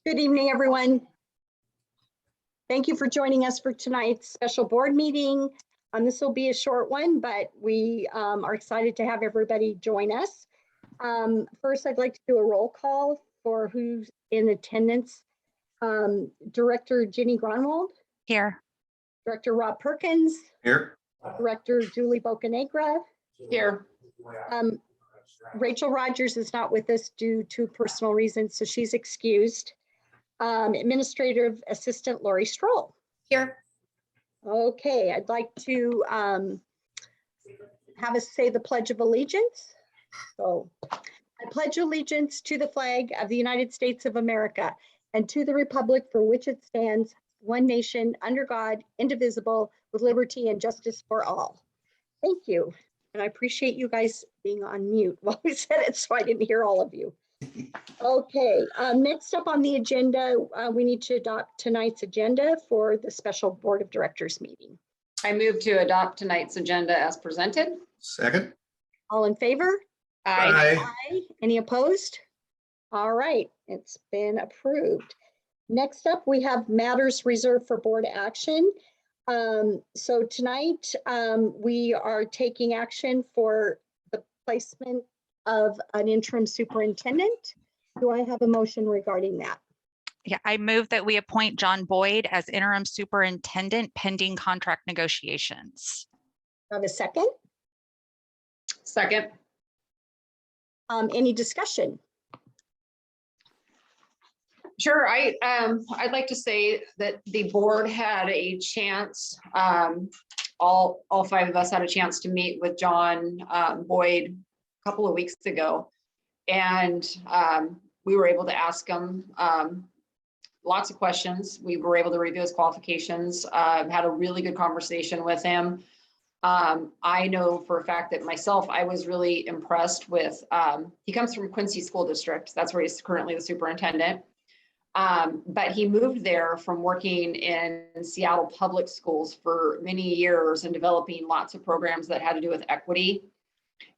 Good evening, everyone. Thank you for joining us for tonight's special board meeting. This will be a short one, but we are excited to have everybody join us. First, I'd like to do a roll call for who's in attendance. Director Ginny Gronwald. Here. Director Rob Perkins. Here. Director Julie Bocanegra. Here. Rachel Rogers is not with us due to personal reasons, so she's excused. Administrative Assistant Lori Stroll. Here. Okay, I'd like to have us say the Pledge of Allegiance. So, I pledge allegiance to the flag of the United States of America and to the republic for which it stands, one nation, under God, indivisible, with liberty and justice for all. Thank you. And I appreciate you guys being on mute while we said it, so I didn't hear all of you. Okay, next up on the agenda, we need to adopt tonight's agenda for the special Board of Directors meeting. I move to adopt tonight's agenda as presented. Second. All in favor? Aye. Aye. Any opposed? All right, it's been approved. Next up, we have matters reserved for board action. So tonight, we are taking action for the placement of an interim superintendent. Do I have a motion regarding that? Yeah, I move that we appoint John Boyd as interim superintendent pending contract negotiations. Do I have a second? Second. Any discussion? Sure. I'd like to say that the board had a chance. All five of us had a chance to meet with John Boyd a couple of weeks ago, and we were able to ask him lots of questions. We were able to review his qualifications. Had a really good conversation with him. I know for a fact that myself, I was really impressed with. He comes from Quincy School District. That's where he's currently the superintendent. But he moved there from working in Seattle public schools for many years and developing lots of programs that had to do with equity.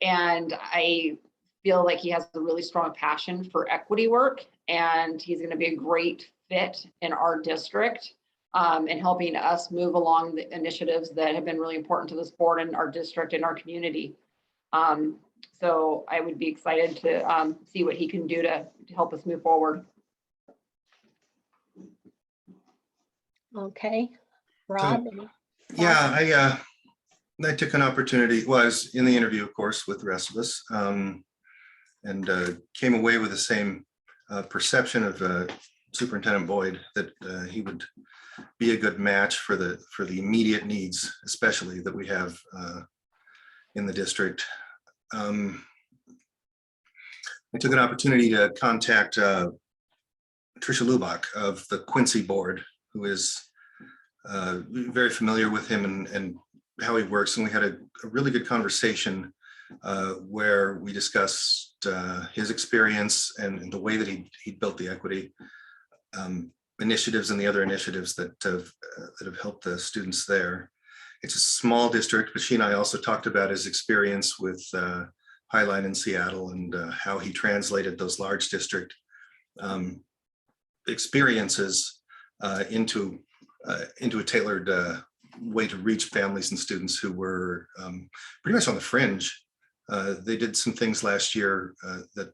And I feel like he has a really strong passion for equity work, and he's going to be a great fit in our district and helping us move along the initiatives that have been really important to this board and our district and our community. So I would be excited to see what he can do to help us move forward. Okay, Rob. Yeah, I took an opportunity. Well, I was in the interview, of course, with the rest of us, and came away with the same perception of Superintendent Boyd, that he would be a good match for the immediate needs, especially that we have in the district. I took an opportunity to contact Tricia Lubach of the Quincy board, who is very familiar with him and how he works. And we had a really good conversation where we discussed his experience and the way that he built the equity initiatives and the other initiatives that have helped the students there. It's a small district, but she and I also talked about his experience with Highline in Seattle and how he translated those large district experiences into a tailored way to reach families and students who were pretty much on the fringe. They did some things last year that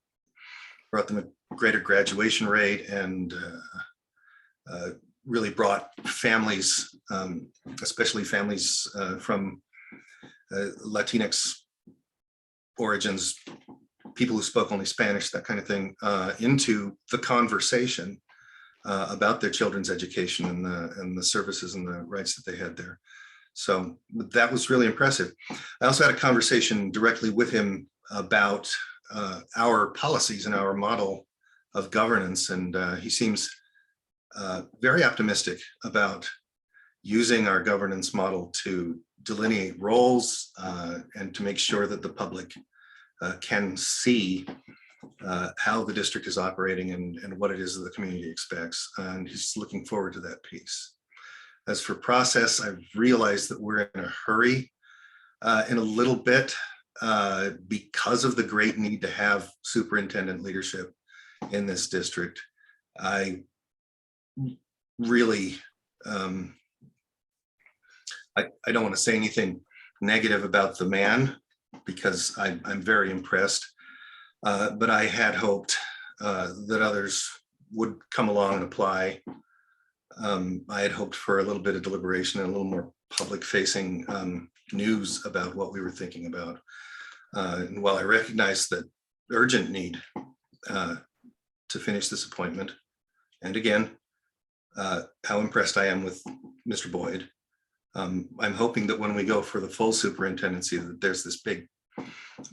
brought them a greater graduation rate and really brought families, especially families from Latinx origins, people who spoke only Spanish, that kind of thing, into the conversation about their children's education and the services and the rights that they had there. So that was really impressive. I also had a conversation directly with him about our policies and our model of governance, and he seems very optimistic about using our governance model to delineate roles and to make sure that the public can see how the district is operating and what it is that the community expects. And he's looking forward to that piece. As for process, I've realized that we're in a hurry in a little bit because of the great need to have superintendent leadership in this district. I really, I don't want to say anything negative about the man because I'm very impressed. But I had hoped that others would come along and apply. I had hoped for a little bit of deliberation and a little more public facing news about what we were thinking about. And while I recognize that urgent need to finish this appointment, and again, how impressed I am with Mr. Boyd, I'm hoping that when we go for the full superintendency, that there's this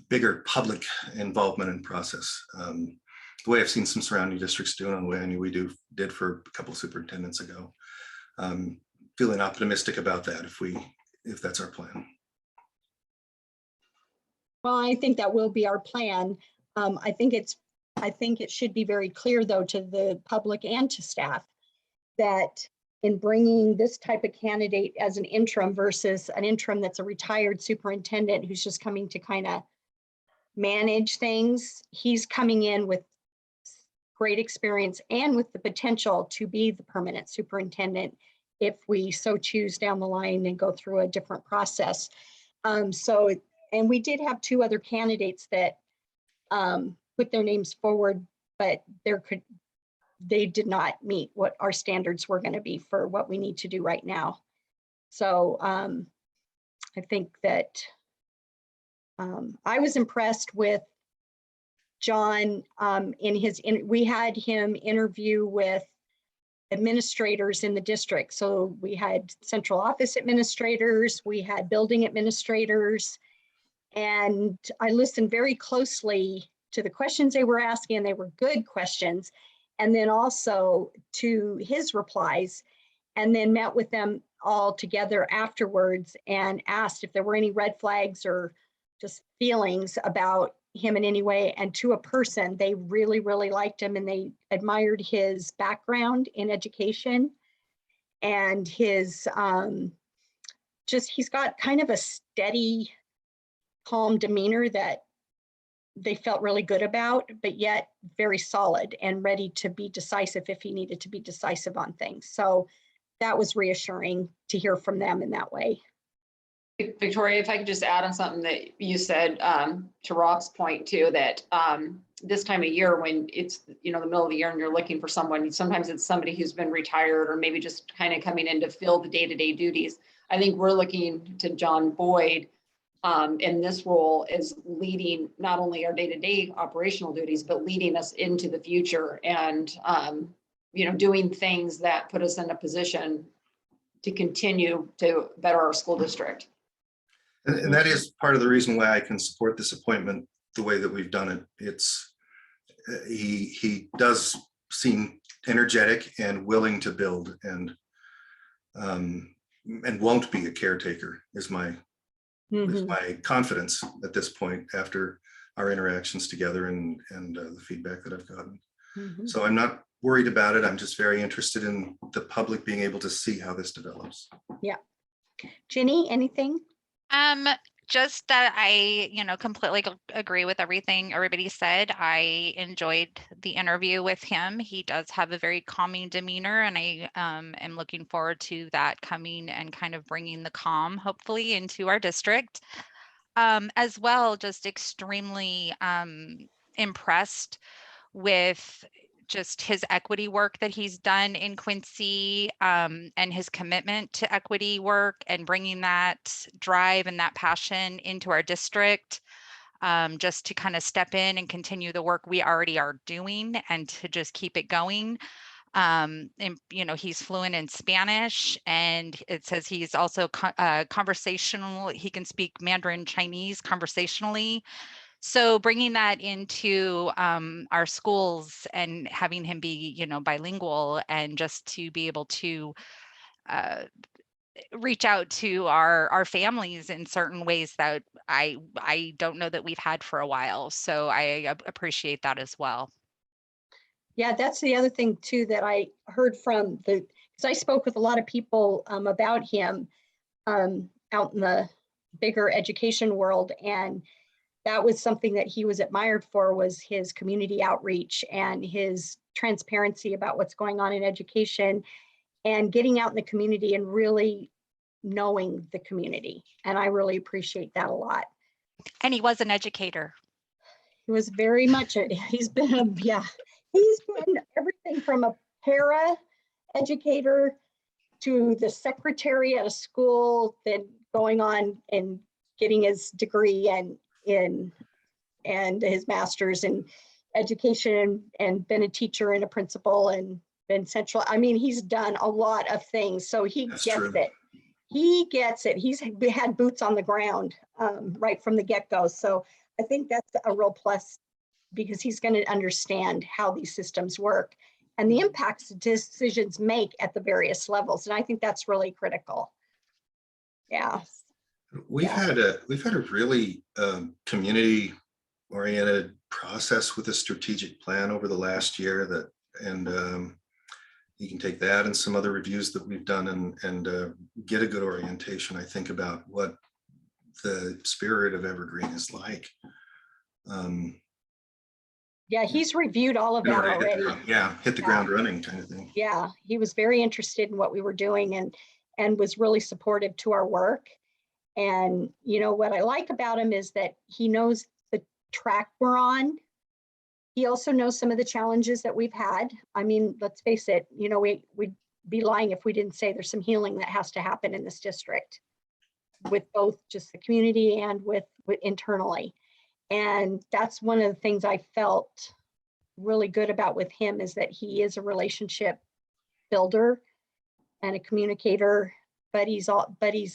bigger public involvement in process. The way I've seen some surrounding districts do, and the way I knew we did for a couple of superintendents ago. Feeling optimistic about that if that's our plan. Well, I think that will be our plan. I think it should be very clear though to the public and to staff that in bringing this type of candidate as an interim versus an interim that's a retired superintendent who's just coming to kind of manage things, he's coming in with great experience and with the potential to be the permanent superintendent if we so choose down the line and go through a different process. And we did have 2 other candidates that put their names forward, but they did not meet what our standards were going to be for what we need to do right now. So I think that I was impressed with John we had him interview with administrators in the district. So we had central office administrators, we had building administrators, and I listened very closely to the questions they were asking, and they were good questions. And then also to his replies, and then met with them all together afterwards and asked if there were any red flags or just feelings about him in any way. And to a person, they really, really liked him and they admired his background in education and his, he's got kind of a steady, calm demeanor that they felt really good about, but yet very solid and ready to be decisive if he needed to be decisive on things. So that was reassuring to hear from them in that way. Victoria, if I could just add on something that you said to Rob's point too, that this time of year when it's, the middle of the year and you're looking for someone, sometimes it's somebody who's been retired or maybe just kind of coming in to fill the day-to-day duties. I think we're looking to John Boyd in this role is leading not only our day-to-day operational duties, but leading us into the future and, doing things that put us in a position to continue to better our school district. And that is part of the reason why I can support this appointment the way that we've done it. It's he does seem energetic and willing to build and won't be a caretaker is my confidence at this point after our interactions together and the feedback that I've gotten. So I'm not worried about it. I'm just very interested in the public being able to see how this develops. Yeah. Ginny, anything? Just that I, completely agree with everything everybody said. I enjoyed the interview with him. He does have a very calming demeanor, and I am looking forward to that coming and kind of bringing the calm, hopefully, into our district. As well, just extremely impressed with just his equity work that he's done in Quincy and his commitment to equity work and bringing that drive and that passion into our district, just to kind of step in and continue the work we already are doing and to just keep it going. And, he's fluent in Spanish, and it says he's also conversational. He can speak Mandarin Chinese conversationally. So bringing that into our schools and having him be, bilingual and just to be able to reach out to our families in certain ways that I don't know that we've had for a while. So I appreciate that as well. Yeah, that's the other thing too that I heard from because I spoke with a lot of people about him out in the bigger education world, and that was something that he was admired for was his community outreach and his transparency about what's going on in education and getting out in the community and really knowing the community. And I really appreciate that a lot. And he was an educator. He was very much, he's been everything from a para educator to the secretary at a school, then going on and getting his degree and his master's in education and been a teacher and a principal and been central. I mean, he's done a lot of things, so he That's gets true. it. He gets it. He's had boots on the ground right from the get-go. So I think that's a real plus because he's going to understand how these systems work and the impacts decisions make at the various levels. And I think that's really critical. Yeah. We've Yeah. had a really community oriented process with a strategic plan over the last year you can take that and some other reviews that we've done and get a good orientation, I think, about what the spirit of Evergreen is like. Yeah, he's reviewed all of that already. Hit the ground running kind of thing. Yeah, he was very interested in what we were doing and was really supportive to our work. And you know what I like about him is that he knows the track we're on. He also knows some of the challenges that we've had. I mean, let's face it, you know, we'd be lying if we didn't say there's some healing that has to happen in this district with both just the community and with internally. And that's one of the things I felt really good about with him is that he is a relationship builder and a communicator, but he's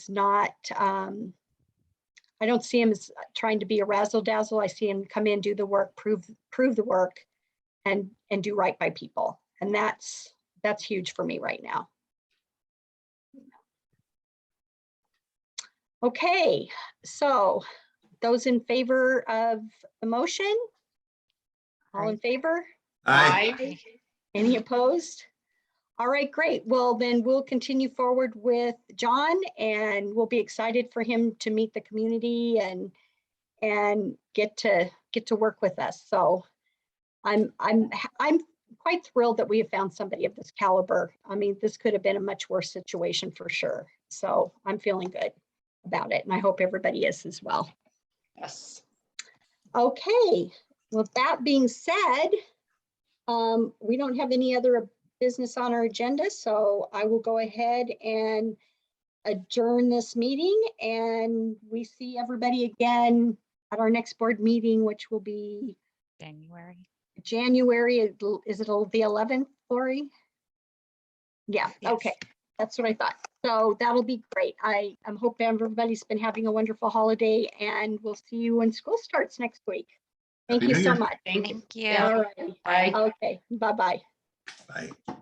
not, I don't see him as trying to be a razzle dazzle. I see him come in, do the work, prove the work and do right by people. And that's huge for me right now. Okay, so those in favor of the motion? All in favor? Aye. Any opposed? All right, great. Well, then we'll continue forward with John and we'll be excited for him to meet the community and get to work with us. So I'm quite thrilled that we have found somebody of this caliber. I mean, this could have been a much worse situation for sure. So I'm feeling good about it and I hope everybody is as well. Yes. Okay, with that being said, we don't have any other business on our agenda, so I will go ahead and adjourn this meeting and we see everybody again at our next board meeting, which will be January. Is it the 11th, Lori? Yeah, Yes. Okay, that's what I thought. So that'll be great. I'm hoping everybody's been having a wonderful holiday and we'll see you when school starts next week. Thank Happy you New so Year. much. Thank you. Thank you. All right. Bye. Okay, bye-bye. Bye.